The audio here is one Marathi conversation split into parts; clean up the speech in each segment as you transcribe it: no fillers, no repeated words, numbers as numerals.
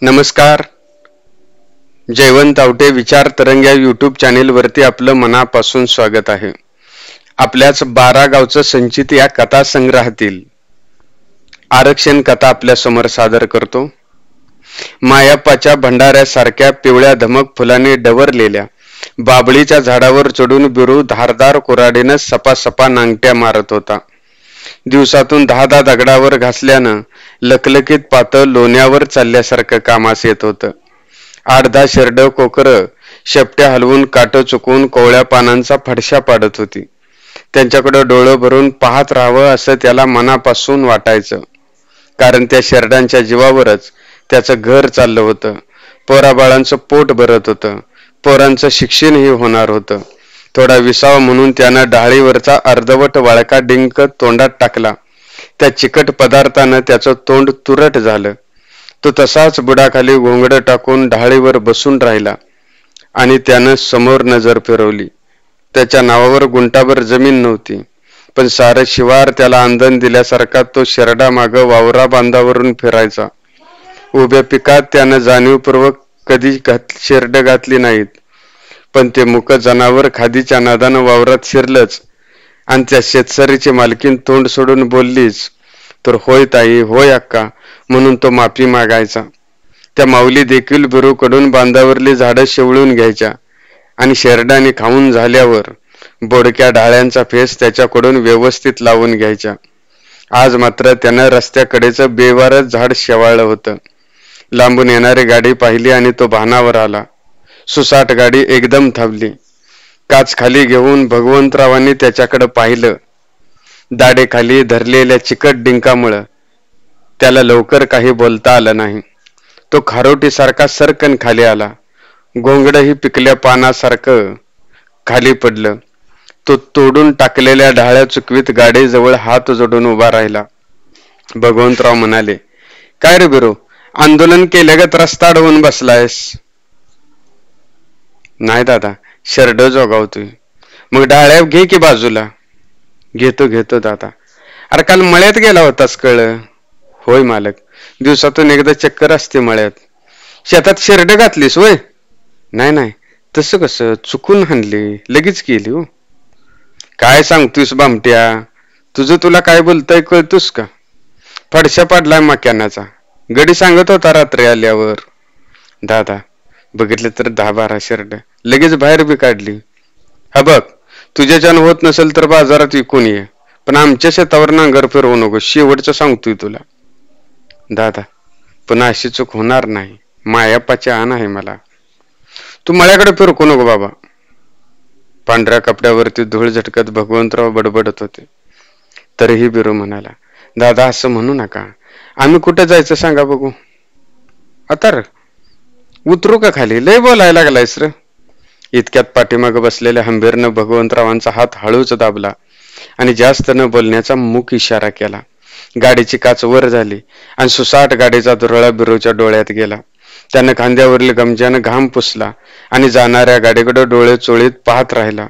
नमस्कार. जयवंत आवटे विचार तरंग या यूट्यूब चॅनेलवरती आपलं मनापासून स्वागत आहे. आपल्याच 12 गावचं संचित या कथा संग्रहातील आरक्षण कथा आपल्या समोर सादर करतो. मायाप्पाच्या भंडाऱ्यासारख्या पिवळ्या धमक फुलाने डवरलेल्या बाबळीच्या झाडावर चढून बिरू धारदार कुऱ्हाडीनं सपासपा नांगट्या मारत होता. दिवसातून 10 दगडावर घासल्यानं लकलकीत पातळ लोण्यावर चालल्यासारखं कामास येत होतं. 8-10 शेरड कोकरं शेपट्या हलवून काट चुकवून कोवळ्या पानांचा फडशा पाडत होती. त्यांच्याकडे डोळं भरून पाहत राहावं असं त्याला मनापासून वाटायचं, कारण त्या शेरडांच्या जीवावरच त्याचं घर चाललं होतं. पोराबाळांचं पोट भरत होतं, पोरांचं शिक्षणही होणार होतं. थोडा विसावा म्हणून त्यानं डाळीवरचा अर्धवट वाळका डिंक तोंडात टाकला. त्या चिकट पदार्थानं त्याचं तोंड तुरट झालं. तो तसाच बुडाखाली घोंगडं टाकून ढाळीवर बसून राहिला आणि त्यानं समोर नजर फिरवली. त्याच्या नावावर गुंटाभर जमीन नव्हती, पण सारं शिवार त्याला आंदण दिल्यासारखा तो शेरडा माग वावरा बांधावरून फिरायचा. उभ्या पिकात त्यानं जाणीवपूर्वक कधी शेरड घातली नाहीत, पण ते मुक जनावर खादीच्या नादानं वावरात शिरलंच आणि त्या शेतसरीची मालकीन तोंड सोडून बोललीच तर होय ताई, होय अक्का म्हणून तो माफी मागायचा. त्या माऊली देखील बिरूकडून बांधावरली झाडं शेवळून घ्यायच्या आणि शेरडाने खाऊन झाल्यावर बोडक्या डाळ्यांचा फेस त्याच्याकडून व्यवस्थित लावून घ्यायच्या. आज मात्र त्यानं रस्त्याकडेचं बेवारच झाड शेवाळलं होतं. लांबून येणारी गाडी पाहिली आणि तो भानावर आला. सुसाट गाडी एकदम थांबली. काच खाली घेऊन भगवंतरावांनी त्याच्याकडे पाहिलं. दाढेखाली धरलेल्या चिकट डिंकामुळं त्याला लवकर काही बोलता आलं नाही. तो खारोटीसारखा सरकन खाली आला. घोंगडही पिकल्या पानासारखं खाली पडलं. तो तोडून टाकलेल्या ढाळ्या चुकवीत गाडीजवळ हात जोडून उभा राहिला. भगवंतराव म्हणाले, काय रे बिरो, आंदोलन केल्यागत रस्ता अडवून बसलायस? नाही दादा, शेरड जोगावतोय. मग डाळ्या घे की बाजूला. घेतो दादा. अरे काल मळ्यात गेला होतास कळलं? होय मालक, दिवसातून एकदा चक्कर असते मळ्यात. शेतात शेरड घातलीस होय? नाही, तसं कसं, चुकून हाणली, लगेच केली हो. काय सांगतोस बामट्या, तुला काय बोलताय कळतोस का? फडशा पाडलाय मक्यानाचा, गडी सांगत होता रात्री आल्यावर. दादा, बघितलं तर 10-12 शेरड लगेच बाहेर बी काढली. हा बघ, तुझ्याच्यानं होत नसेल तर बाजारात विकून ये, पण आमच्या शेतावर नांगर फिरवू नको, शेवटचं सांगतोय तुला. दादा, पुन्हा अशी चूक होणार नाही. मायाप्पाची आण आहे मला. तू मळ्याकडे फिरकू नको बाबा. पांढऱ्या कपड्यावरती धूळ झटकत भगवंतराव बडबडत होते. तरीही बिरू म्हणाला, दादा असं म्हणू नका. आम्ही कुठे जायचं सांगा बघू. आता उतरू का खाली? लय बोलायला लागलायस र. इतक्यात पाठीमाग बसलेल्या हंबीरनं भगवंतरावांचा हात हळूच दाबला आणि जास्त न बोलण्याचा मूक इशारा केला. गाडीची काच वर झाली आणि सुसाट गाडीचा धुरळा बिरूच्या डोळ्यात गेला. त्यानं खांद्यावरील गमजानं घाम पुसला आणि जाणाऱ्या गाडीकडे डोळे चोळीत पाहत राहिला.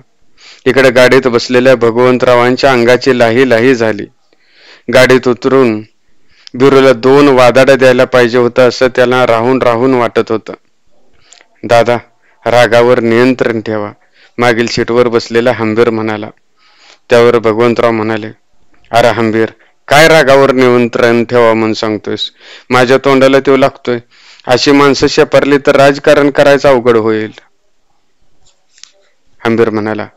इकडे गाडीत बसलेल्या भगवंतरावांच्या अंगाची लाही झाली. गाडीत उतरून बिरूला 2 वादाड्या द्यायला पाहिजे होतं असं त्याला राहून वाटत होतं. दादा, रागावर नियंत्रण ठेवा, मागील सीटवर बसलेला हंबीर म्हणाला. त्यावर भगवंतराव म्हणाले, अरे हंबीर, काय रागावर नियंत्रण ठेवा म्हणून सांगतोयस? माझ्या तोंडाला तो लागतोय. अशी माणसं शेपारली तर राजकारण करायचं अवघड होईल. हंबीर म्हणाला,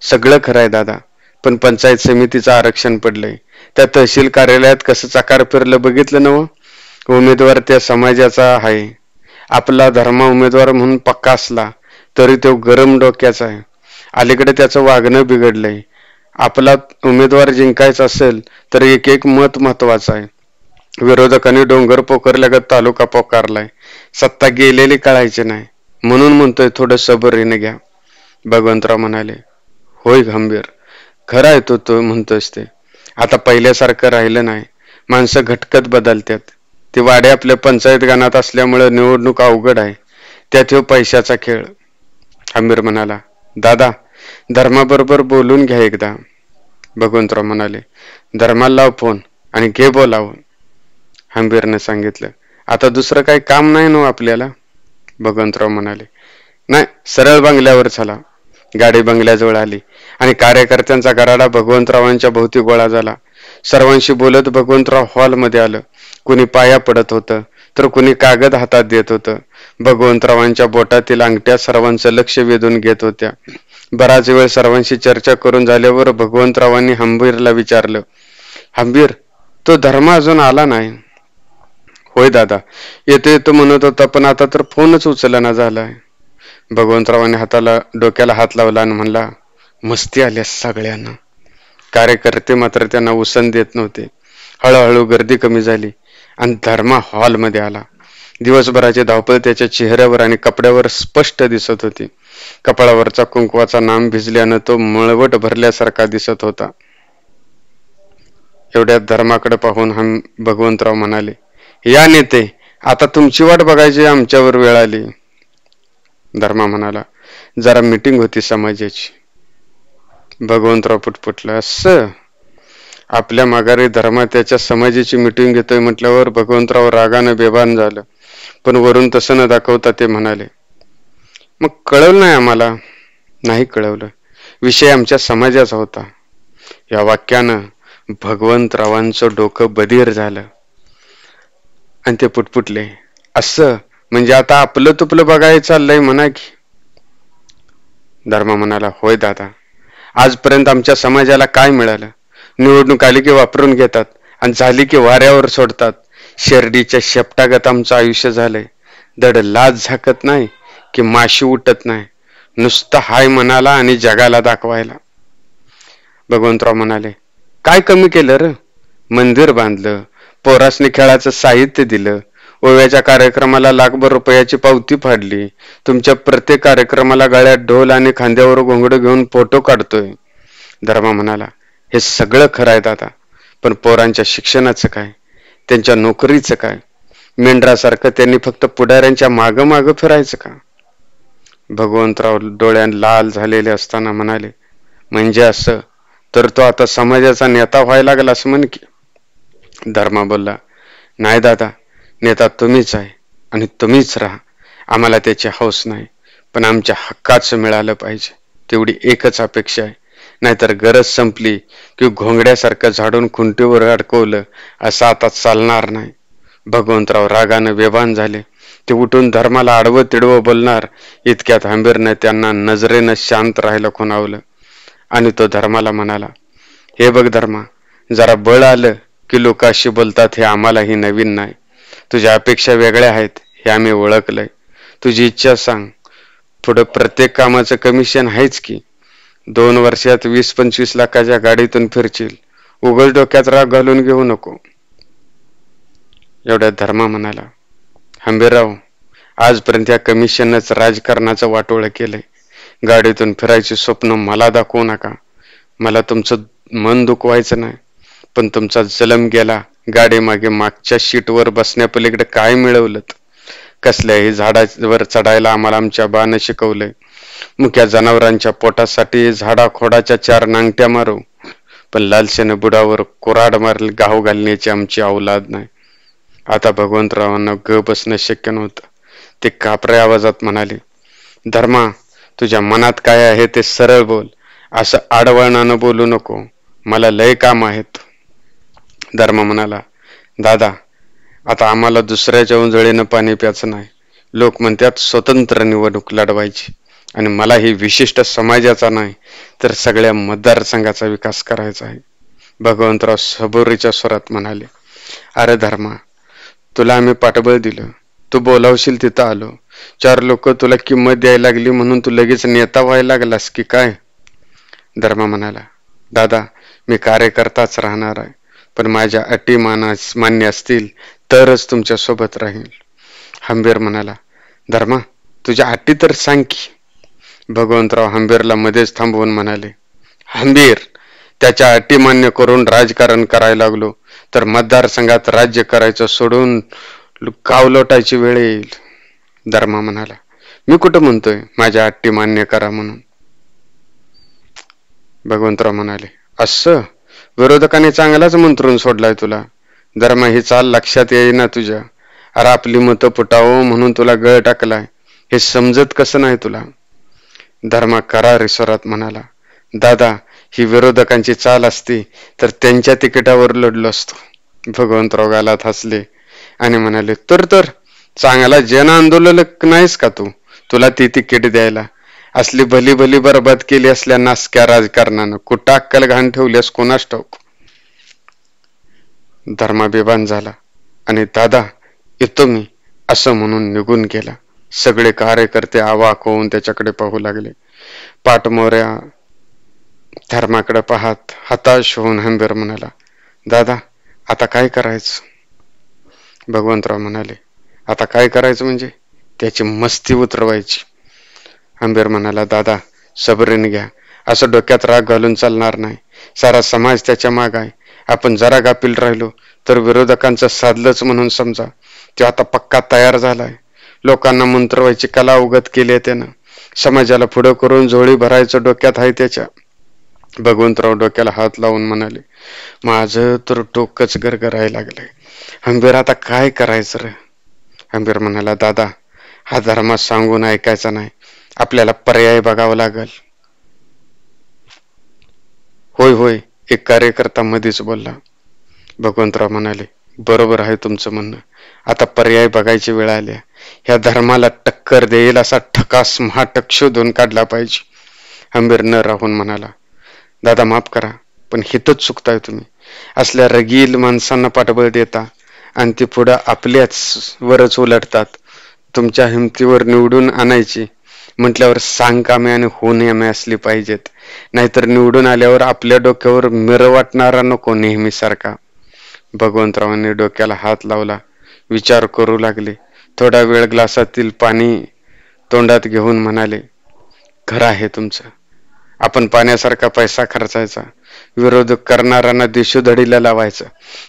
सगळं खरं आहे दादा, पण पंचायत समितीचं आरक्षण पडलंय. त्या तहसील कार्यालयात कसं चकार फिरलं बघितलं नव? उमेदवार त्या समाजाचा आहे. आपला धर्म उमेदवार म्हणून पक्का असला तरी तो गरम डोक्याचा आहे. अलीकडे त्याचं वागणं बिघडलंय. आपला उमेदवार जिंकायचा असेल तर एक मत महत्वाचं आहे. विरोधकांनी डोंगर पोखरल्यागत तालुका पोकारलाय. सत्ता गेलेली कळायची नाही, म्हणून म्हणतोय थोडं सबरीने घ्या. भगवंतराव म्हणाले, होय गंभीर, खरं आहे तो म्हणतोयस ते. आता पहिल्यासारखं राहिलं नाही. माणसं घटकत बदलतात. ती वाडे आपल्या पंचायत गाणात असल्यामुळे निवडणूक अवघड आहे. त्यात हो पैशाचा खेळ. हंबीर म्हणाला, दादा, धर्माबरोबर बोलून घ्या एकदा. भगवंतराव म्हणाले, धर्माला लाव फोन आणि घे बोलावून. हंबीरने सांगितलं, आता दुसरं काही काम नाही ना आपल्याला? भगवंतराव म्हणाले. नाही, सरळ बंगल्यावर चला. गाडी बंगल्याजवळ आली आणि कार्यकर्त्यांचा गराडा भगवंतरावांच्या भोवती गोळा झाला. सर्वांशी बोलत भगवंतराव हॉलमध्ये आलं. कुणी पाया पडत होतं तर कुणी कागद हातात देत होतं. भगवंतरावांच्या बोटातील अंगठ्या सर्वांचं लक्ष वेधून घेत होत्या. बराच वेळ सर्वांशी चर्चा करून झाल्यावर भगवंतरावांनी हंबीरला विचारलं, हंबीर, तो धर्म अजून आला नाही? होय दादा, येतो येतो म्हणत होता, पण आता तर फोनच उचलना झालाय. भगवंतरावांनी डोक्याला हात लावला आणि म्हणला, मस्ती आल्या सगळ्यांना. कार्यकर्ते मात्र त्यांना उसण देत नव्हते. हळूहळू गर्दी कमी झाली आणि धर्मा हॉलमध्ये आला. दिवसभराची धावपळ त्याच्या चेहऱ्यावर आणि कपड्यावर स्पष्ट दिसत होती. कपाळावरचा कुंकवाचा नाम भिजल्यानं तो मळवट भरल्यासारखा दिसत होता. एवढ्यात धर्माकडे पाहून भगवंतराव म्हणाले, या नेते, आता तुमची वाट बघायची आमच्यावर वेळ आली. धर्मा म्हणाला, जरा मीटिंग होती समाजाची. भगवंतराव पुटपुटला, असं? आपल्या माघारी धर्मा त्याच्या समाजाची मीटिंग घेतोय म्हटल्यावर भगवंतराव रागानं बेभान झालं. पण वरून तसं न दाखवता ते म्हणाले, मग कळवलं नाही आम्हाला? नाही कळवलं. विषय आमच्या समाजाचा होता. या वाक्यानं भगवंतरावांचं डोकं बधीर झालं आणि ते पुटपुटले, असं म्हणजे आता आपलं तुपलं बघायचं चाललंय म्हणा की? धर्मा म्हणाला, होय दादा, आजपर्यंत आमच्या समाजाला काय मिळालं? निवडणूक आली की वापरून घेतात आणि झाली की वाऱ्यावर सोडतात. शेरडीच्या शेपटागत आमचं आयुष्य झालंय. दड लाज झाकत नाही की माशी उठत नाही, नुसतं हाय म्हणाला आणि जगाला दाखवायला. भगवंतराव म्हणाले, काय कमी केलं र? मंदिर बांधलं, पोरासनी खेळाचं साहित्य दिलं, ओव्याच्या कार्यक्रमाला लाखभर रुपयाची पावती फाडली, तुमच्या प्रत्येक कार्यक्रमाला गळ्यात ढोल आणि खांद्यावर घोंगडं घेऊन फोटो काढतोय. धर्मा म्हणाला, हे सगळं खरं आहे दादा, पण पोरांच्या शिक्षणाचं काय? त्यांच्या नोकरीचं काय? मेंढरासारखं त्यांनी फक्त पुढाऱ्यांच्या मागं मागं फिरायचं का? भगवंतराव डोळ्यात लाल झालेले असताना म्हणाले, म्हणजे असं तर तो आता समाजाचा नेता व्हायला लागला असं म्हण की? धर्मा बोलला, नाही दादा, नेता तुम्हीच आहे आणि तुम्हीच राहा. आम्हाला त्याची हौस नाही, पण आमच्या हक्काचं मिळालं पाहिजे, तेवढी एकच अपेक्षा आहे. नाहीतर गरज संपली की घोंगड्यासारखं झाडून खुंटीवर अडकवलं असं आता चालणार नाही. भगवंतराव रागानं बेभान झाले. ते उठून धर्माला आडवं तिडवं बोलणार इतक्यात हंबीरने त्यांना नजरेनं शांत राहायला खुणावलं आणि तो धर्माला म्हणाला, हे बघ धर्मा, जरा बळ आलं की लोक अशी बोलतात हे आम्हालाही नवीन नाही. तुझ्या अपेक्षा वेगळ्या आहेत हे आम्ही ओळखलंय. तुझी इच्छा सांग. पुढं प्रत्येक कामाचं कमिशन आहेच की. 2 वर्षात 20-25 लाखाच्या गाडीतून फिरशील. उघड डोक्यात राग घालून घेऊ नको. एवढ्या धर्मा म्हणाला, हंबीरराव, आजपर्यंत या कमिशनच राजकारणाचं वाटोळं केलंय. गाडीतून फिरायचे स्वप्न मला दाखवू नका. मला तुमचं मन दुखवायचं नाही, पण तुमचा जलम गेला. गाडी मागे मागच्या शीटवर बसण्यापलीकडे काय मिळवलं? कसल्याही झाडावर चढायला आम्हाला आमच्या बानं शिकवलंय. मुक्या जनावरांच्या पोटासाठी झाडाखोडाच्या 4 नांगट्या मारू, पण लालसेनं बुडावर कुऱ्हाड मारल गाव घालण्याची आमची औलाद नाही. आता भगवंतरावांना ग बसणं शक्य नव्हतं. ते कापऱ्या आवाजात म्हणाले, धर्मा, तुझ्या मनात काय आहे ते सरळ बोल. असं आडवळणानं बोलू नको. मला लय काम आहेत. धर्मा म्हणाला, दादा, आता आम्हाला दुसऱ्याच्या उंजळीनं पाणी प्यायचं नाही. लोक म्हणतात स्वतंत्र निवडणूक लढवायची आणि मला ही विशिष्ट समाजाचा नाही तर सगळ्या मतदारसंघाचा विकास करायचा आहे. भगवंतराव सबुरीच्या स्वरात म्हणाले, अरे धर्मा, तुला आम्ही पाठबळ दिलं, तू बोलावशील तिथं आलो. 4 लोक तुला किंमत द्यायला लागली म्हणून तू लगेच नेता व्हायला लागलास की काय? धर्मा म्हणाला, दादा, मी कार्यकर्ताच राहणार आहे, पण माझ्या अटी मान्य असतील तरच तुमच्या सोबत राहील. हंबीर म्हणाला, धर्मा, तुझ्या अटी तर सांग की? भगवंतराव हंबीरला मध्येच थांबवून म्हणाले, हंबीर, त्याच्या अटी मान्य करून राजकारण करायला लागलो तर मतदारसंघात राज्य करायचं सोडून गाव लोटायची वेळ येईल. धर्मा म्हणाला, मी कुठं म्हणतोय माझ्या अटी मान्य करा म्हणून? भगवंतराव म्हणाले, असं? विरोधकांनी चांगलाच मंत्रून सोडलाय तुला. धर्मा, ही चाल लक्षात येईना तुझ्या. अरे आपली मतं फुटावं म्हणून तुला गळ टाकलाय, हे समजत कसं नाही तुला? धर्मा करार स्वरात म्हणाला, दादा ही विरोधकांची चाल असती तर त्यांच्या तिकिटावर लढलो असतो. भगवंतराव गालात हसले आणि म्हणाले, तर चांगला जन आंदोलक नाहीस का तू? तुला ती तिकीट द्यायला असली भली भली बरबाद केली असल्या नासक्या राजकारणानं कुठं अक्कल घाण ठेवल्यास कोणास ठाऊक. धर्मा बेभान झाला आणि दादा येतो मी असं म्हणून निघून गेला. सगळे कार्यकर्ते अवाक होऊन त्याच्याकडे पाहू लागले. पाठमोऱ्या धर्माकडे पाहत हताश होऊन हंबीर म्हणाला, दादा आता काय करायचं? भगवंतराव म्हणाले, आता काय करायचं म्हणजे? त्याची मस्ती उतरवायची. हंबीर म्हणाला, दादा सबरीने घ्या, असं डोक्यात राग घालून चालणार नाही. सारा समाज त्याच्या माग आहे. आपण जरा गाफील राहिलो तर विरोधकांचं साधलंच म्हणून समजा. तो आता पक्का तयार झालाय. लोकांना मंत्रवायची कला अवगत केली आहे त्यानं. समाजाला पुढं करून झोळी भरायचं डोक्यात आहे त्याच्या. भगवंतराव डोक्याला हात लावून म्हणाले, माझं तर डोकंच गरगरायला लागलंय. हंबीर आता काय करायचं रे? हंबीर म्हणाला, दादा हा धर्म सांगून ऐकायचा नाही, आपल्याला पर्याय बघावा लागल. होय एक कार्यकर्ता मध्येच बोलला. भगवंतराव म्हणाले, बरोबर आहे तुमचं म्हणणं. आता पर्याय बघायची वेळ आली. ह्या धर्माला टक्कर देईल असा ठकास महाटक शोधून काढला पाहिजे. हंबीर न राहून म्हणाला, दादा माफ करा, पण हितच चुकताय तुम्ही. असल्या रगील माणसांना पाठबळ देता आणि ती पुढं आपल्याच वरच उलटतात. तुमच्या हिमतीवर निवडून आणायची म्हटल्यावर सांगकामे आणि होणेमे असली पाहिजेत. नाहीतर निवडून आल्यावर आपल्या डोक्यावर मिर वाटणारा नको नेहमी सारखा. भगवंतरावांनी डोक्याला हात लावला, विचार करू लागले. थोडा वेळ ग्लासातील पाणी तोंडात घेऊन म्हणाले, खरं आहे तुमचं. आपण पाण्यासारखा पैसा खर्चायचा, विरोध करणाऱ्यांना दिशोधडीला लावायचं,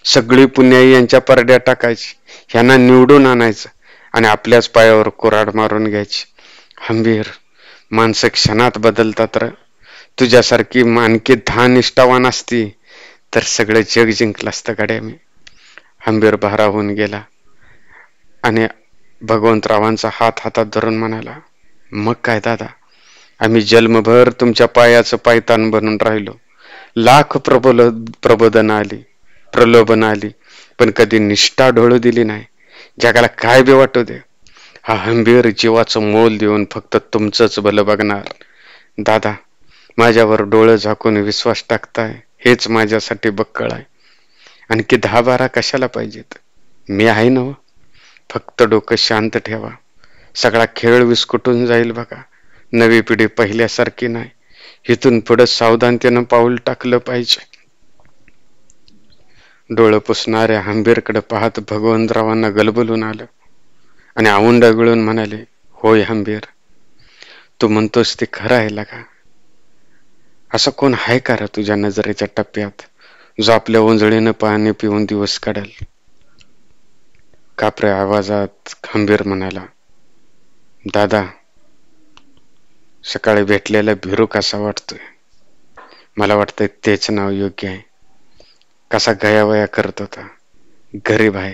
सगळी पुण्याई यांच्या परड्या टाकायची, ह्यांना निवडून आणायचं आणि आपल्याच पायावर कुऱ्हाड मारून घ्यायची. हंबीर माणसं क्षणात बदलतात र. तुझ्यासारखी मानकी 10 निष्ठावान असती तर सगळं जग जिंकलं असतं गड्या मी. हंबीर भारावून गेला आणि भगवंतरावांचा हात हातात धरून म्हणाला, मग काय दादा, आम्ही जन्मभर तुमच्या पायाचं पायतान बनून राहिलो. लाख प्रबोधन आली, प्रलोभन आली, पण कधी निष्ठा ढोळू दिली नाही. जगाला काय बी वाटू दे, हा हंबीर जीवाचं मोल देऊन फक्त तुमचंच भलं बघणार. दादा माझ्यावर डोळं झाकून विश्वास टाकताय हेच माझ्यासाठी बक्कळ आहे. आणखी 10-12 कशाला पाहिजेत? मी आहे ना. फक्त डोकं शांत ठेवा, सगळा खेळ विस्कटून जाईल बघा. नवी पिढी पहिल्यासारखी नाही. इथून पुढे सावधानतेनं पाऊल टाकलं पाहिजे. डोळं पुसणाऱ्या हंबीरकडे पाहत भगवंतरावांना गलबलून आलं आणि आवंड गिळून म्हणाले, होय हंबीर, तू म्हणतोस ते खरं आहे लगा. असं कोण आहे का रे तुझ्या नजरेच्या टप्प्यात जो आपल्या ओंजळीनं पाणी पिऊन दिवस काढेल? कापऱ्या आवाजात खंबीर म्हणाला, दादा सकाळी भेटलेला भिरू कसा वाटतोय? मला वाटतंय तेच नाव योग्य आहे. कसा गयावया करत होता, गरीब आहे,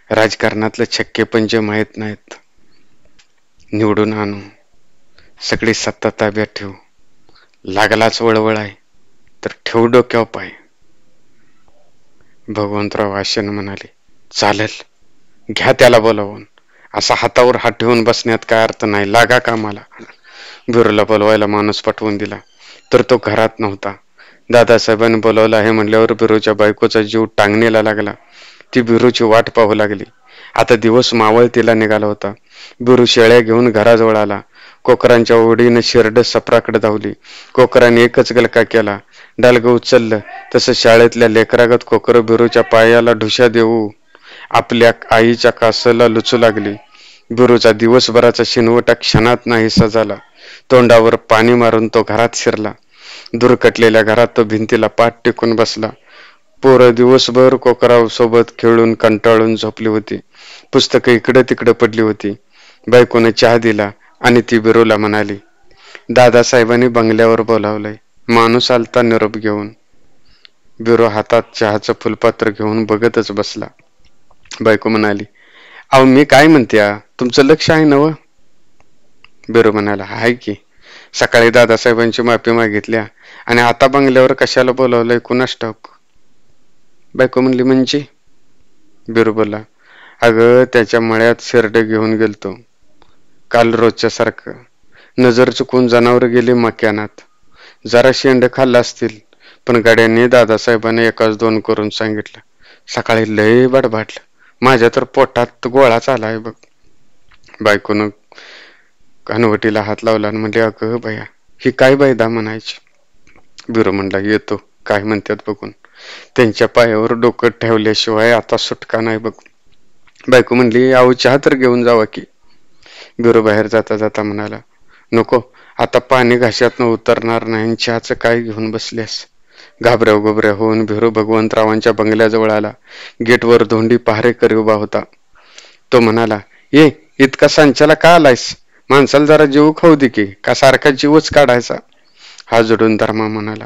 राजकारणातलं छक्के पंजे माहित नाहीत. निवडून आणू, सगळी सत्ता ताब्यात ठेवू, लागलाच वळवळ आहे तर ठेवू डोक्यावर पाय. भगवंतराव आशेनं म्हणाले, चालेल, घ्या त्याला बोलावून. असा हातावर हात ठेवून बसण्यात काय अर्थ नाही, लागा कामाला. बिरूला बोलवायला माणूस पाठवून दिला तर तो घरात नव्हता. दादासाहेबांनी बोलावलं आहे म्हणल्यावर बिरूच्या बायकोचा जीव टांगणीला लागला. ती बिरूची वाट पाहू लागली. आता दिवस मावळतीला निघाला होता. बिरू शेळ्या घेऊन घराजवळ आला. कोकरांच्या ओढीनं शिरड सफराकडे धावली. कोकराने एकच गलका केला, डालगं उचललं. तसं शाळेतल्या लेकरागत कोकर बिरूच्या पायाला ढुशा देऊ आपल्या आईच्या कासाला लुचू लागली. बिरूचा दिवसभराचा शिनवटा क्षणात नाहीसा झाला. तोंडावर पाणी मारून तो घरात शिरला. दुरकटलेल्या घरात तो भिंतीला पाठ टेकून बसला. पोरं दिवसभर कोकराव सोबत खेळून कंटाळून झोपली होती. पुस्तकं इकडं तिकडं पडली होती. बायकोने चहा दिला आणि ती बिरूला म्हणाली, दादासाहेबांनी बंगल्यावर बोलावलंय. माणूस आलता निरोप घेऊन. बिरू हातात चहाचं फुलपात्र घेऊन बघतच बसला. बायको म्हणाली, अहो मी काय म्हणत्या, तुमचं लक्ष आहे नव? बिरू म्हणाला, आहे की. सकाळी दादासाहेबांची माफी मागितल्या आणि आता बंगल्यावर कशाला बोलावलंय कुणास ठाऊक. बायको म्हणली, म्हणजे? बिरू बोलला, अगं त्याच्या मळ्यात शेरडे घेऊन गेलतो काल रोजच्या सारखं. नजर चुकून जनावर गेली मक्यानात. जरा शेंड खाल्ला असतील, पण गाड्यांनी दादासाहेबांनी एकाच दोन करून सांगितलं. सकाळी लय बडबडलं, माझ्या तर पोटात गोळाच आलाय बघ. बायकोनं कानवटीला हात लावला आणि म्हणले, अगं बया, ही काय बायदा म्हणायची. बिरू म्हणला, येतो, काय म्हणतात बघून. त्यांच्या पायावर डोकं ठेवल्याशिवाय आता सुटका नाही बघ. बायको म्हणली, अहो चहा तर घेऊन जावा की. बिरू बाहेर जाता जाता म्हणाला, नको, आता पाणी घाशातनं उतरणार नाही, चहाचं काय घेऊन बसल्यास. घाबऱ्याव गोबऱ्या होऊन बिरू भगवंतरावांच्या बंगल्याजवळ आला. गेटवर धोंडी पहारेकरी उभा होता. तो म्हणाला, ये, इतका संचाला का आलायस? माणसाला जरा जीव खाऊ दे की, का सारखा जीवच काढायचा. हा जोडून धर्मा म्हणाला,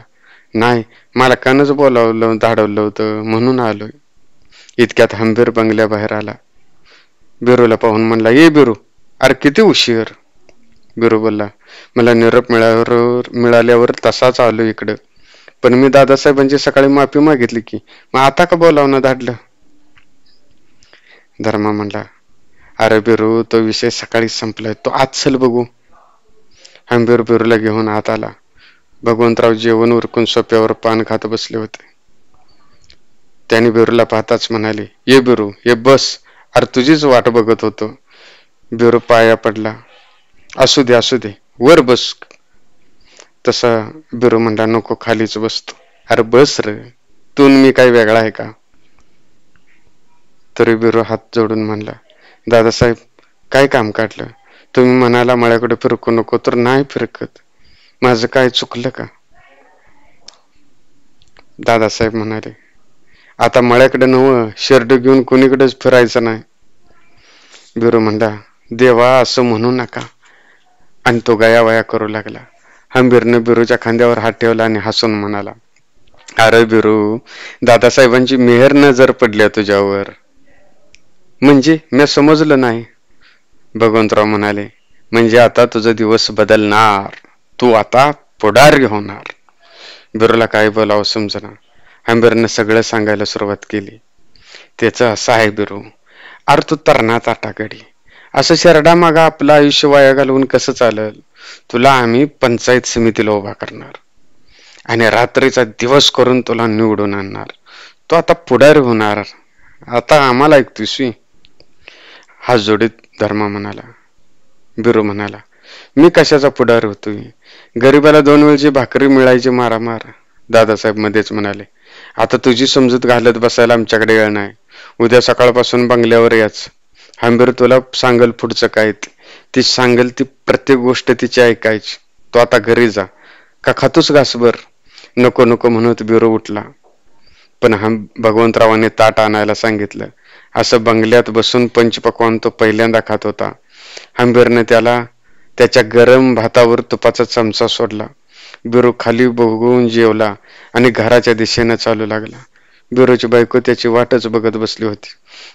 नाही, मला कानच बोलावलं धाडवलं होतं म्हणून आलोय. इतक्यात हंबीर बंगल्या बाहेर आला. बिरूला पाहून म्हणला, ये बिरू, अरे किती उशीर. बिरू बोलला, मला निरोप मिळाल्यावर तसाच आलो इकडं, पण मी दादासाहेबांची सकाळी माफी मागितली की, मग आता का बोलावणं धाडलं. धर्मा म्हणला, अरे बिरू, तो विषय सकाळी संपलाय, तो आज चल बघू. हंबीर बिरूला घेऊन आत आला. भगवंतराव जेवण उरकून सोप्यावर पान खात बसले होते. त्याने बिरूला पाहताच म्हणाले, ये बिरू, ये बस, अरे तुझीच वाट बघत होतो. बिरू पाया पडला, असू दे असू दे, वर बस. तसा बिरू म्हणला, नको, खालीच बसतो. अरे बस रे, तू मी काय वेगळा आहे का. तरी बिरू हात जोडून म्हणला, दादासाहेब, काय काम काढलं. तुम्ही म्हणाला मळ्याकडे फिरकू नको, तर नाही फिरकत. माझं काय चुकलं का. दादासाहेब म्हणाले, आता मळ्याकडे नव, शेरड घेऊन कुणीकडेच फिरायचं नाही. बिरू म्हणला, देवा, असं म्हणू नका. आणि तो गयावया करू लागला. हंबीरने बिरूच्या खांद्यावर हात ठेवला आणि हसून म्हणाला, अरे बिरू, दादासाहेबांची मेहर नजर पडल्या तुझ्यावर. म्हणजे मी समजलं नाही. भगवंतराव म्हणाले, म्हणजे आता तुझा दिवस बदलणार, तू आता पुढारी होणार. बिरूला काय बोलावं समजना. हंबीरने सगळं सांगायला सुरुवात केली. त्याचं असं आहे बिरू, अरे तू तरणाच आटागडी, असं शरडा मागा आपलं आयुष्य वाया घालवून कसं चालेल. तुला आम्ही पंचायत समितीला उभा करणार आणि रात्रीचा दिवस करून तुला निवडून आणणार. तो आता पुढारी होणार. आता आम्हाला ऐकतोस. हात जोडीत धर्मा म्हणाला. बिरू म्हणाला, मी कशाचा पुढारी होतोय. गरीबाला 2 वेळची भाकरी मिळायची मारामार. दादासाहेब मध्येच म्हणाले, आता तुझी समजूत घालत बसायला आमच्याकडे वेळ नाही. उद्या सकाळपासून बंगल्यावर याच. हंबीर तुला सांगल पुढचं काय, ती सांगल ती प्रत्येक गोष्ट तिची ऐकायची. तो आता घरी जा, का खातोस घासभर. नको नको म्हणत बिरू उठला. पण भगवंतरावाने ताट आणायला सांगितलं. असं बंगल्यात बसून पंचपक्वान्न तो पहिल्यांदा खात होता. हंबीरने त्याला त्याच्या गरम भातावर तुपाचा चमचा सोडला. बिरू खाली बघून जेवला आणि घराच्या दिशेनं चालू लागला. बिरूची बायको त्याची वाटच बघत बसली होती.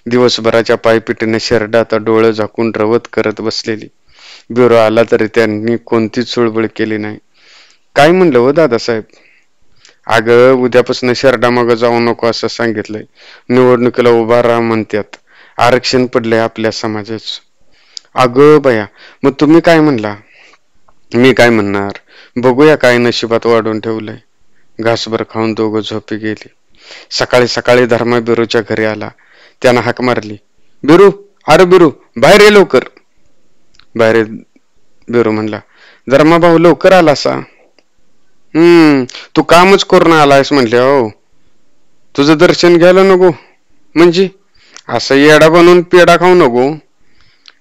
दिवसभराच्या पायपिटीने शेरडात डोळं झाकून रवत करत बसलेली. बिरू आला तरी त्यांनी कोणतीच चुळबुळ केली नाही. काय म्हणलं हो दादासाहेब. अगं, उद्यापासून शेरडा मागं जाऊ नको असं सांगितलंय. निवडणुकीला उभा राहा म्हणतात. आरक्षण पडलंय आपल्या समाजाचं. अगं बया, मग तुम्ही काय म्हणला. मी काय म्हणणार, बघूया काय नशिबात वाढून ठेवलंय. घासभर खाऊन दोघं झोपी गेली. सकाळी सकाळी धर्मा बिरूच्या घरी आला. त्यानं हाक मारली, बिरू, अरे बिरू, बाहेर ये लवकर. बाहेर बिरू म्हणला, धर्मा भाऊ लवकर आला सा. तू कामच करून आलायस म्हणले. हो, तुझं दर्शन घ्यायला नको म्हणजे असं येडा बनवून पेडा खाऊ नको.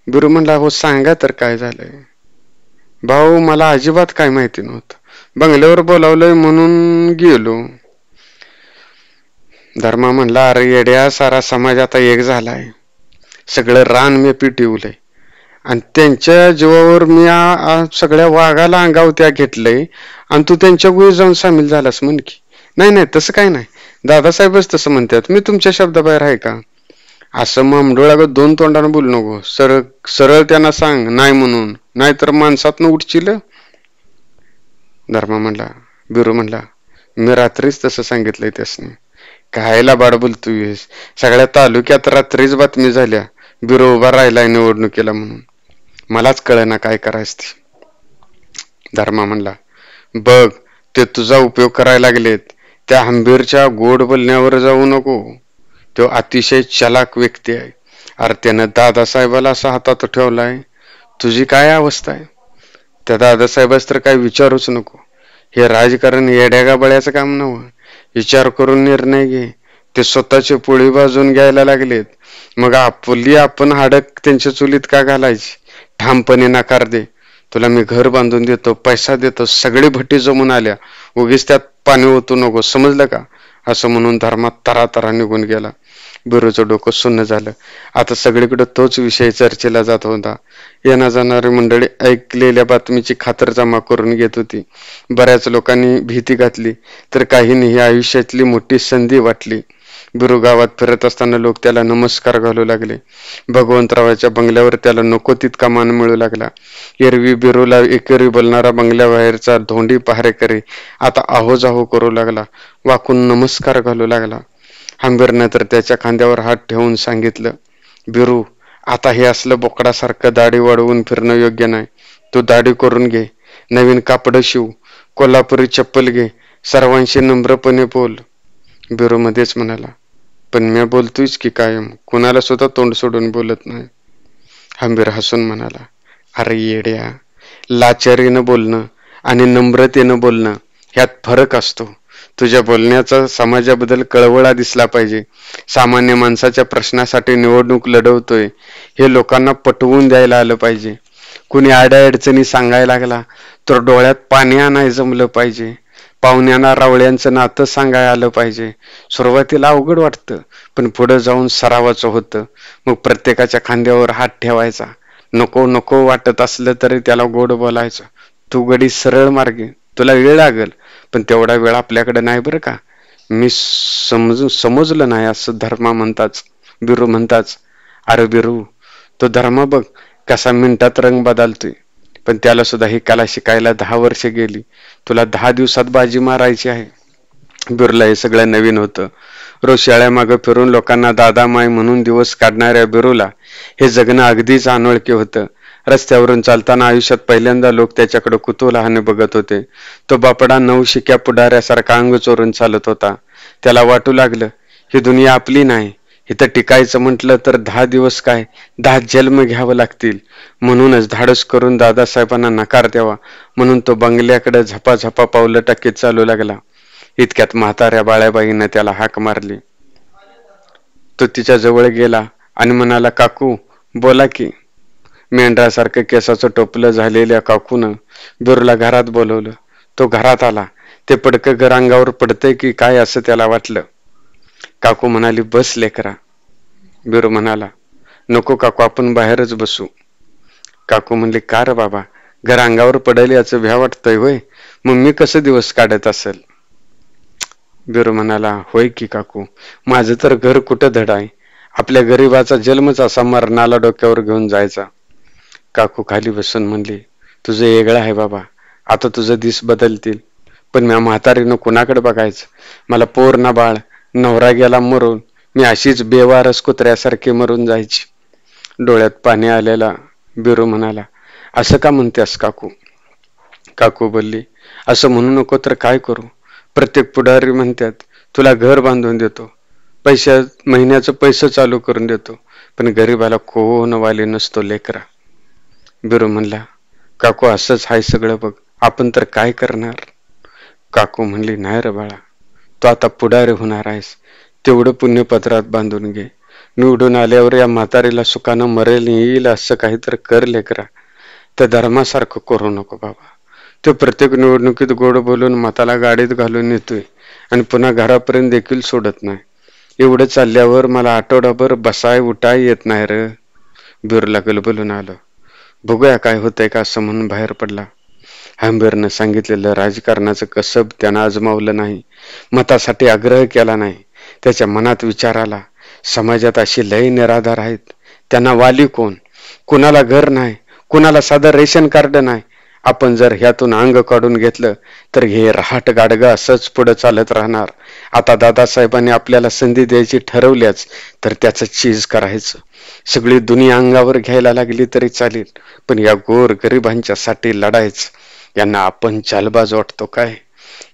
बिरू म्हणला, हो सांगा तर काय झालंय. भाऊ, मला अजिबात काय माहिती नव्हतं. बंगल्यावर बोलावलंय म्हणून गेलो. धर्मा म्हणला, अरे येड्या, सारा समाज आता एक झालाय. सगळं रान मी पिटिवलंय आणि त्यांच्या जीवावर मी सगळ्या वाघाला अंगावर त्या घेतलंय आणि तू त्यांच्या गुळी जाऊन सामील झालास म्हण की. नाही नाही, तसं काय नाही. दादासाहेबच तसं म्हणतात. मी तुमच्या शब्दाबाहेर आहे का. असं मामडोळागत दोन तोंडानं बोलू नको. सरळ सरळ त्यांना सांग नाही म्हणून, नाहीतर माणसातनं उठशील. धर्मा म्हणला. बिरू म्हणला, मी रात्रीच तसं सांगितलंय त्यासनी. कायला बाड बोलतोयस? सगळ्या तालुक्यात रात्रीच बातमी झाल्या बिरू उभा राहिलाय निवडणुकीला म्हणून. मलाच कळेना काय करायचं ते. धर्मा म्हणला, बघ ते तुझा उपयोग करायला लागलेत. त्या हंबीरच्या गोड बोलण्यावर जाऊ नको. तो अतिशय चलाक व्यक्ती आहे. अरे त्यानं दादासाहेबाला असा हातात ठेवलाय. तुझी काय अवस्था आहे? त्या दादासाहेबास तर काय विचारूच नको. हे राजकारण येड्यागा बळ्याचं काम नव्हं. विचार करून निर्णय घे. ते स्वतःची पोळी भाजून घ्यायला लागलेत. मग आपण हाडक त्यांच्या चुलीत का घालायची? ठामपणे नकार दे. तुला मी घर बांधून देतो, पैसा देतो, सगळी भट्टी जमून आल्या. उगीच त्यात पाणी ओतू नको, समजलं का? असं म्हणून धर्मात तरा निघून गेला. बिरूचं डोकं सुन्न झालं. आता सगळीकडे तोच विषय चर्चेला जात होता. येणा जाणारी मंडळी ऐकलेल्या बातमीची खातर जमा करून घेत होती. बऱ्याच लोकांनी भीती घातली, तर काहींनी ही आयुष्यातली मोठी संधी वाटली. बिरू गावात फिरत असताना लोक त्याला नमस्कार घालू लागले. भगवंतरावाच्या बंगल्यावर त्याला नको तितका मान मिळू लागला. एरवी बिरूला एकेरी बोलणारा बंगल्याबाहेरचा धोंडी पहारेकरी आता आहोजाहो करू लागला, वाकून नमस्कार घालू लागला. हंबीरनं तर त्याच्या खांद्यावर हात ठेवून सांगितलं, बिरू, आता हे असलं बोकडासारखं दाढी वाढवून फिरणं योग्य नाही. तू दाढी करून घे, नवीन कापड शिव, कोल्हापुरी चप्पल घे, सर्वांशी नम्रपणे बोल. बिरू मध्येच म्हणाला, पण मी बोलतोयच की कायम, कुणाला सुद्धा तोंड सोडून बोलत नाही. हंबीर हसून म्हणाला, अरे येड्या, लाचारीनं बोलणं आणि नम्रतेनं बोलणं ह्यात फरक असतो. तुझ्या बोलण्याचा समाजाबद्दल कळवळा दिसला पाहिजे. सामान्य माणसाच्या प्रश्नासाठी निवडणूक लढवतोय हे लोकांना पटवून द्यायला आलं पाहिजे. कुणी आड्या अडचणी सांगायला लागला तर डोळ्यात पाणी आणायला जमलं पाहिजे. पाहुण्यांना रावळ्यांचं नातं सांगायला आलं पाहिजे. सुरुवातीला अवघड वाटतं, पण पुढे जाऊन सरावाचं होतं. मग प्रत्येकाच्या खांद्यावर हात ठेवायचा. नको नको वाटत असलं तरी त्याला गोड बोलायचं. तू गडी सरळ मार्गे, तुला वेळ लागल, पण तेवढा वेळ आपल्याकडे नाही बरं का. मी समजलं नाही असं धर्मा म्हणताच बिरू म्हणताच, अरे बिरू, तो धर्मा बघ कसा मिनिटात रंग बदलतोय. पण त्याला सुद्धा ही कला शिकायला 10 वर्ष गेली. तुला 10 दिवसात बाजी मारायची आहे. बिरूला हे सगळं नवीन होतं. रोज शाळेमागं फिरून लोकांना दादा माय म्हणून दिवस काढणाऱ्या बिरूला हे जगणं अगदीच अनोळखी होतं. रस्त्यावरून चालताना आयुष्यात पहिल्यांदा लोक त्याच्याकडे कुतूहलाने बघत होते. तो बापडा 9 शिक्या पुढाऱ्यासारखा अंग चोरून चालत होता. त्याला वाटू लागलं, ही दुनिया आपली नाही. इथं टिकायचं म्हटलं तर 10 दिवस काय 10 जन्म घ्यावं लागतील. म्हणूनच धाडस करून दादासाहेबांना नकार द्यावा म्हणून तो बंगल्याकडे झपाझपा पावलं टाकीत चालू लागला. इतक्यात म्हाताऱ्या बाळ्याबाईनं त्याला हाक मारली. तो तिच्या जवळ गेला आणि म्हणाला, काकू बोला की. मेंढरासारखं केसाचं टोपलं झालेल्या काकूनं बिरूला घरात बोलवलं. तो घरात आला. ते पडकं घर अंगावर पडतंय की काय असं त्याला वाटलं. काकू म्हणाली, बस लेकरा. बिरू म्हणाला, नको काकू, आपण बाहेरच बसू. काकू म्हणली, का रे बाबा, घर अंगावर पडेल याचं भ्या वाटतंय होय? मग मी कसं दिवस काढत असेल? बिरू म्हणाला, होय की काकू, माझं तर घर कुठं धड आहे. आपल्या गरीबाचा जन्मच असा मरणाला डोक्यावर घेऊन जायचा. काकू खाली बसून म्हणली, तुझं वेगळं आहे बाबा, आता तुझं दिस बदलतील. पण मी म्हातारीनं कुणाकडे बघायचं? मला पोर ना बाळ, नवरा गेला मरून, मी अशीच बेवारस कुत्र्यासारखी मरून जायची. डोळ्यात पाणी आलेला बिरू म्हणाला, असं का म्हणतेस काकू? काकू बोलली, असं म्हणू नको तर काय करू? प्रत्येक पुढारी म्हणतात, तुला घर बांधून देतो, महिन्याचं पैसे चालू करून देतो, पण गरीबाला कोण वाली नसतो लेकरा. बिरू म्हणला, काकू असंच हाय सगळं बघ, आपण तर काय करणार? काकू म्हणली, नाही रे बाळा, तू आता पुढारी होणार आहेस, तेवढं पुण्यपत्रात बांधून घे. निवडून आल्यावर या म्हातारीला सुखानं मरेल येईल असं काहीतरी कर लेकरा. त्या धर्मासारखं करू नको बाबा. तो प्रत्येक निवडणुकीत गोड बोलून मताला गाडीत घालून येतोय आणि पुन्हा घरापर्यंत देखील सोडत नाही. एवढं चालल्यावर मला आठवडाभर बसाय उठाय येत नाही रे. बिरूला गलबलून आलं. बघूया काय होतंय का असं म्हणून बाहेर पडला. हंबीरनं सांगितलेलं राजकारणाचं कसब त्यानं आजमावलं नाही. मतासाठी आग्रह केला नाही. त्याच्या मनात विचार आला, समाजात अशी लय निराधार आहेत, त्यांना वाली कोण, कुणाला घर नाही, कुणाला साधं रेशन कार्ड नाही. आपण जर ह्यातून अंग काढून घेतलं तर हे रहाट गाडगं असंच पुढे चालत राहणार. आता दादासाहेबांनी आपल्याला संधी द्यायची ठरवल्याच तर त्याचं चीज करायचं. सगळी दुनिया अंगावर घ्यायला लागली तरी चालेल, पण या गोर गरिबांच्या साठी लढायचं. यांना आपण चालबाज वाटतो काय,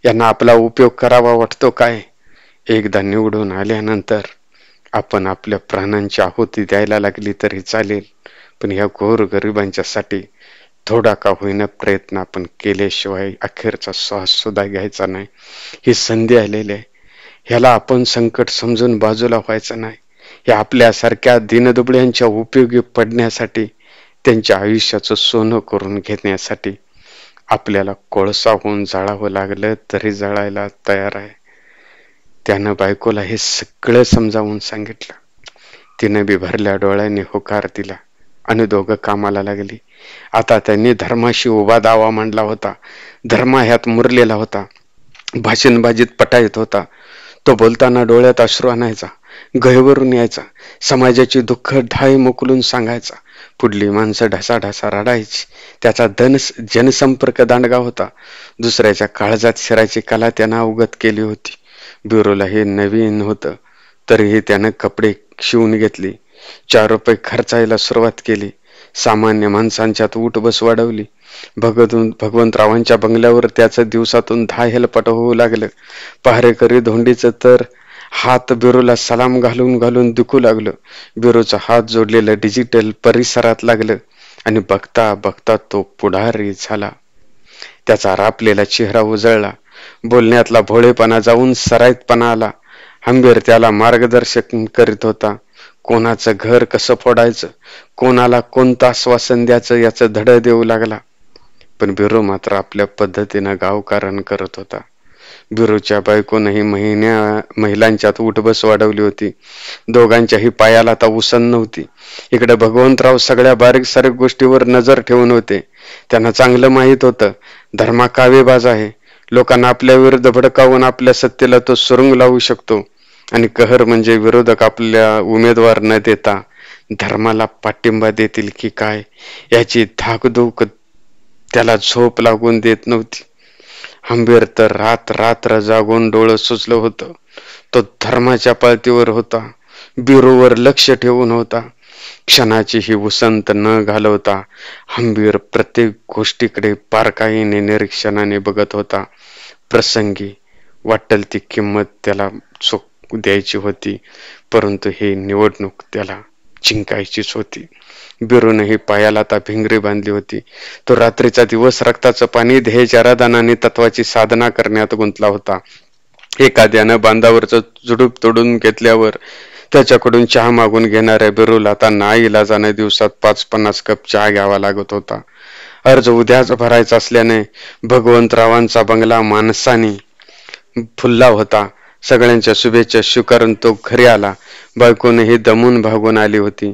यांना आपला उपयोग करावा वाटतो काय. एकदा निवडून आल्यानंतर आपण आपल्या प्राणांची आहुती द्यायला लागली तरी चालेल, पण ह्या गोर गरिबांच्या साठी थोडा का होईना प्रयत्न आपण केल्याशिवाय अखेरचा श्वास सुद्धा घ्यायचा नाही. ही संधी आलेली आहे, ह्याला आपण संकट समजून बाजूला व्हायचं नाही. हे आपल्यासारख्या दीनदुबळ्यांच्या उपयोगी पडण्यासाठी, त्यांच्या आयुष्याचं सोनं करून घेण्यासाठी आपल्याला कोळसा होऊन जाळावं लागलं तरी जळायला तयार आहे. त्यानं बायकोला हे सगळं समजावून सांगितलं. तिने बी भरल्या डोळ्यांनी होकार दिला आणि दोघं कामाला लागली. आता त्यांनी धर्माशी उभा दावा मांडला होता. धर्म ह्यात मुरलेला होता, भाषणबाजीत पटाईत होता. तो बोलताना डोळ्यात अश्रू आणायचा, गहिवरून यायचा, समाजाची दुःख ढाई मोकलून सांगायचा. पुढली माणसं ढसाढसा रडायची. त्याचा जनसंपर्क दांडगा होता. दुसऱ्याच्या काळजात शिरायची कला त्यानं अवगत केली होती. ब्युरोला हे नवीन होतं, तरीही त्यानं कपडे शिवून घेतले. 4 रुपये खर्चायला सुरुवात केली. सामान्य माणसांच्यात उठ बस वाढवली. भगवंतरावांच्या बंगल्यावर त्याचं दिवसातून 10 हेलपट होऊ लागलं. पहारेकरी धोंडीचं तर हात ब्युरोला सलाम घालून घालून दुखू लागलं. ब्युरोचा हात जोडलेलं डिजिटल परिसरात लागलं आणि बघता बघता तो पुढारी झाला. त्याचा रापलेला चेहरा उजळला. बोलण्यातला भोळेपणा जाऊन सराईतपणा आला. हंबीर त्याला मार्गदर्शन करीत होता. कोणाचं घर कसं फोडायचं, कोणाला कोणतं आश्वासन द्यायचं याचं धड देऊ लागला. पण ब्युरो मात्र आपल्या पद्धतीनं गावकारण करत होता. ब्युरोच्या बायकोनंही महिलांच्यात उठबस वाढवली होती. दोघांच्याही पायाला आता उसण नव्हती. इकडे भगवंतराव सगळ्या बारीक सारीक गोष्टीवर नजर ठेवून होते. त्यांना चांगलं माहित होतं धर्मा कावेबाज आहे. लोकांना आपल्या विरुद्ध भडकावून आपल्या सत्तेला तो सुरुंग लावू शकतो. आणि कहर म्हणजे विरोधक आपल्या उमेदवार न देता धर्माला पाठिंबा देतील की काय याची धाकधूक त्याला झोप लागून देत नव्हती. हंबीर तर रात्र जागून डोळं सुचलं होतं. तो धर्माच्या पाळतीवर होता, ब्युरोवर लक्ष ठेवून होता. क्षणाची ही उसंत न घालवता हंबीर प्रत्येक गोष्टीकडे बारकाईने निरीक्षणाने बघत होता. प्रसंगी वाटेल ती किंमत त्याला चूक द्यायची होती, परंतु ही निवडणूक त्याला जिंकायचीच होती. बिरूनही पायाला आता भिंगरी बांधली होती. तो रात्रीचा दिवस रक्ताचं पाणी ध्येयाच्या राधानाने तत्वाची साधना करण्यात गुंतला होता. एखाद्यानं बांधावरचं झुडूप तोडून घेतल्यावर त्याच्याकडून चहा मागून घेणाऱ्या बिरूला आता नाईलाजाने दिवसात 5-50 कप चहा घ्यावा लागत होता. अर्ज उद्याच भरायचा असल्याने भगवंतरावांचा बंगला माणसाने फुलला होता. सगळ्यांच्या शुभेच्छा स्वीकारून तो घरी आला. बायकोनेही दमून भागून आली होती.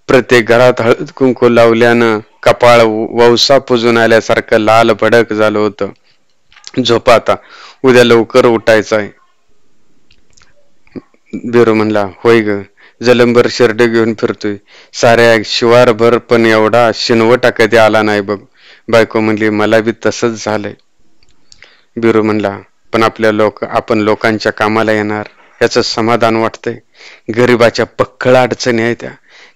प्रत्येक घरात हळद कुंकू लावल्यानं कपाळ वौसा पुजून आल्यासारखं लाल भडक झालं होतं. झोपा आता, उद्या लवकर उठायचं आहे. बिरू म्हणला, होय ग, जलंबर शिर्ड घेऊन फिरतोय साऱ्या शिवारभर, पण एवढा शिनवटा कधी आला नाही बघ. बायको म्हणली, मला बी तसंच झालंय. बिरू म्हणला, पण आपण लोकांच्या कामाला येणार याचं समाधान वाटतंय. गरीबाच्या पक्कळ अडचणी आहेत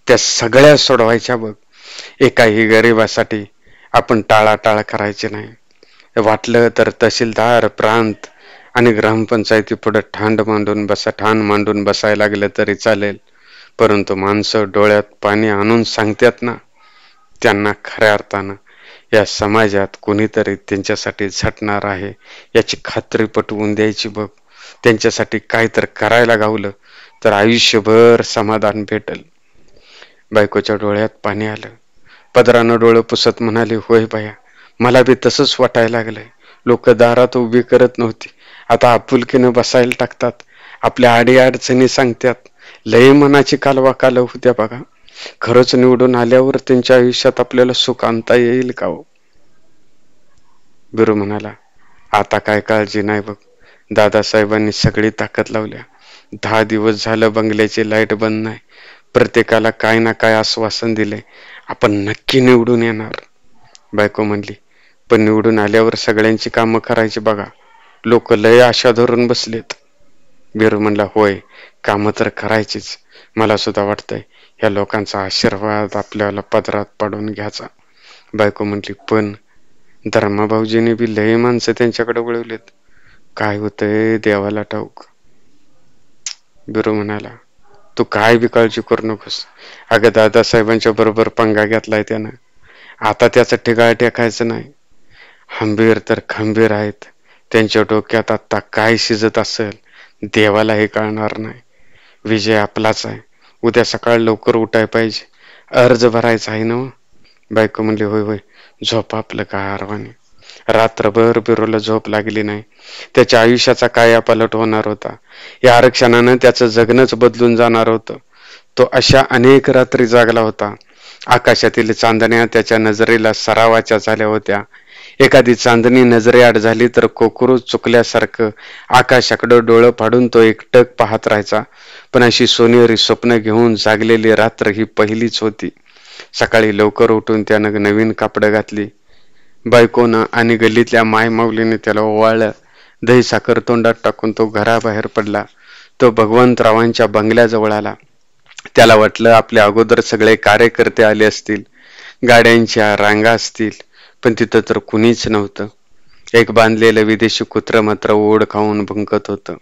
त्या सगळ्या सोडवायच्या बघ. एकाही गरीबासाठी आपण टाळाटाळ करायची नाही. वाटलं तर तहसीलदार, प्रांत आणि ग्रामपंचायती पुढे ठाण मांडून बसायला लागलं तरी चालेल, परंतु माणसं डोळ्यात पाणी आणून सांगतात ना, त्यांना खऱ्या अर्थानं या समाजात कोणीतरी त्यांच्यासाठी झटणार आहे याची खात्री पटवून द्यायची बघ. त्यांच्यासाठी काय तर करायला गावलं तर आयुष्यभर समाधान भेटल. बायकोच्या डोळ्यात पाणी आलं. पदरानं डोळं पुसत म्हणाले, होय बाया, मला बी तसंच वाटायला लागलंय. लोक दारात उभी करत नव्हती, आता आपुलकीनं बसायला टाकतात. आपल्या आडी अडचणी सांगतात. लय मनाची कालवा कालव होत्या बघा. खरंच निवडून आल्यावर त्यांच्या आयुष्यात आपल्याला सुख आणता येईल का हो? बिरू म्हणाला, आता काय काळजी नाही बघ. दादासाहेबांनी सगळी ताकद लावल्या. 10 दिवस झालं बंगल्याची लाईट बंद नाही. प्रत्येकाला काय ना काय आश्वासन दिले, आपण नक्की निवडून येणार. बायको म्हणली, पण निवडून आल्यावर सगळ्यांची कामं करायची बघा, लोक लय आशा धरून बसलेत. बिरू म्हणला, होय, कामं तर करायचीच. मला सुद्धा वाटतंय या लोकांचा आशीर्वाद आपल्याला पदरात पाडून घ्यायचा. बायको म्हटली, पण धर्माभाऊजीने बी लय माणसं त्यांच्याकडे वळवलेत. काय होतंय देवाला ठाऊक. बिरू म्हणाला, तू काय बी काळजी करू नकोस. अगं दादासाहेबांच्या बरोबर पंगा घेतलाय त्यानं. आता त्याचं ठिकाळ टेकायचं नाही. खंबीर तर खंबीर आहेत. त्यांच्या डोक्यात आता काय शिजत असेल देवाला हे कळणार नाही. विजय आपलाच आहे. उद्या सकाळ लवकर उठाय पाहिजे. अर्ज भरायचा आहे ना. बायको म्हणली, होय होय, झोप आपलं गारवाने. रात्रभर बिरूला झोप लागली नाही. त्याच्या आयुष्याचा कायापालट होणार होता. या आरक्षणानं त्याचं जगणंच बदलून जाणार होतं. तो अशा अनेक रात्री जागला होता. आकाशातील चांदण्या त्याच्या नजरेला सरावाच्या झाल्या होत्या. एखादी चांदणी नजरेआड झाली तर कोकरू चुकल्यासारखं आकाशाकडं डोळं फाडून तो एकटक पाहत राहायचा. पण अशी सोनेरी स्वप्न घेऊन जागलेली रात्र ही पहिलीच होती. सकाळी लवकर उठून त्यानं नवीन कापडं घातली. बायकोनं आणि गल्लीतल्या मायमाऊलीने त्याला ओवाळलं. दही साखर तोंडात टाकून तो घराबाहेर पडला. तो भगवंतरावांच्या बंगल्याजवळ आला. त्याला वाटलं आपले अगोदर सगळे कार्यकर्ते आले असतील, गाड्यांच्या रांगा असतील, पण तिथं तर कुणीच नव्हतं. एक बांधलेलं विदेशी कुत्रं मात्र ओढ खाऊन भुंकत होतं.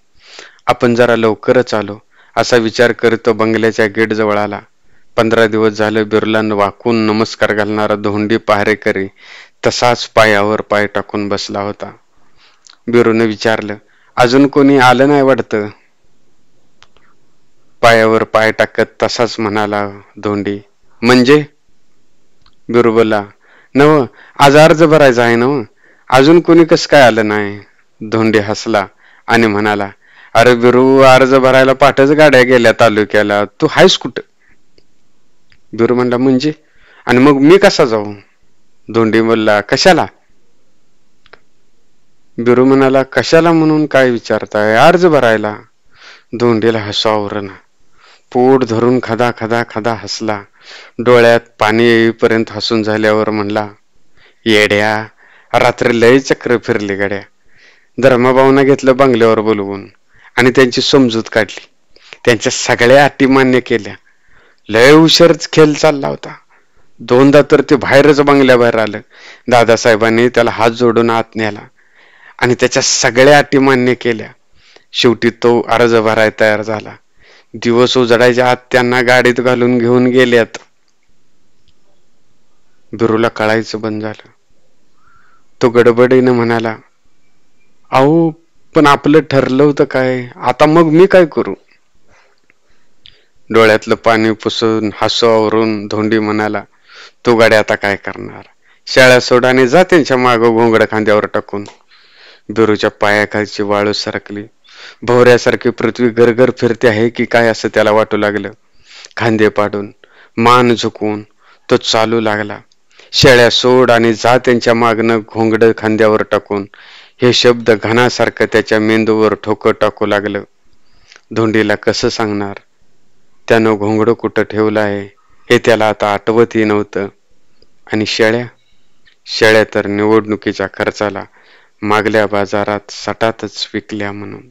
आपण जरा लवकरच आलो असा विचार करत तो बंगल्याच्या गेट जवळ आला. 15 दिवस झाले बिर्लानं वाकून नमस्कार घालणारा धोंडी पहारेकरी तसाच पायावर पाय टाकून बसला होता. बिरूने विचारलं, अजून कोणी आलं नाही वाटतं. पायावर पाय टाकत तसाच म्हणाला धोंडी, म्हणजे? बिरू बोलला, नव, आज अर्ज भरायचा आहे नव, अजून कोणी कस काय आलं नाही. धोंडी हसला आणि म्हणाला, अरे बिरू, अर्ज भरायला पाठच गाड्या गेल्या तालुक्याला, तू हायस कुठं? बिरू म्हणला, म्हणजे? आणि मग मी कसा जाऊ? धोंडी बोलला, कशाला? बिरू म्हणाला, कशाला म्हणून काय विचारताय, अर्ज भरायला. धोंडीला हसू आवरना. पोट धरून खदा खदा खदा हसला. डोळ्यात पाणी येईपर्यंत हसून झाल्यावर म्हणला, येड्या, रात्री लय चक्र फिरली गड्या. धर्माभाऊना घेतलं बंगल्यावर बोलवून आणि त्यांची समजूत काढली. त्यांच्या सगळ्या अटी मान्य केल्या. लय उशीरच खेळ चालला होता. 2दा तर ते बाहेरच बंगल्याबाहेर आलं. दादासाहेबांनी त्याला हात जोडून आत नेला आणि त्याच्या सगळ्या अटी मान्य केल्या. शेवटी तो अर्ज भरायला तयार झाला. दिवस उजडायच्या आत त्यांना गाडीत घालून घेऊन गेल्यात. बिरूला कळायचं बंद झालं. तो गडबडीनं म्हणाला, अहो, पण आपलं ठरलं होतं काय, आता मग मी काय करू? डोळ्यातलं पाणी पुसून हसू आवरून धोंडी म्हणाला, तू गाड्या आता काय करणार? शाळा सोडाने जा त्यांच्या मागं घोंगड खांद्यावर टाकून. बिरूच्या पायाखालची वाळू सरकली. भोवऱ्यासारखी पृथ्वी गरगर फिरते आहे की काय असं त्याला वाटू लागलं. खांदे पाडून मान झुकवून तो चालू लागला. शेळ्या सोड आणि जा त्यांच्या मागणं घोंगड खांद्यावर टाकून हे शब्द घणासारखं त्याच्या मेंदूवर ठोकं टाकू लागलं. धोंडीला कसं सांगणार त्यानं घोंगड कुठं ठेवलं आहे हे त्याला आता आठवतही नव्हतं. आणि शेळ्या तर निवडणुकीच्या खर्चाला मागल्या बाजारात सटातच विकल्या म्हणून.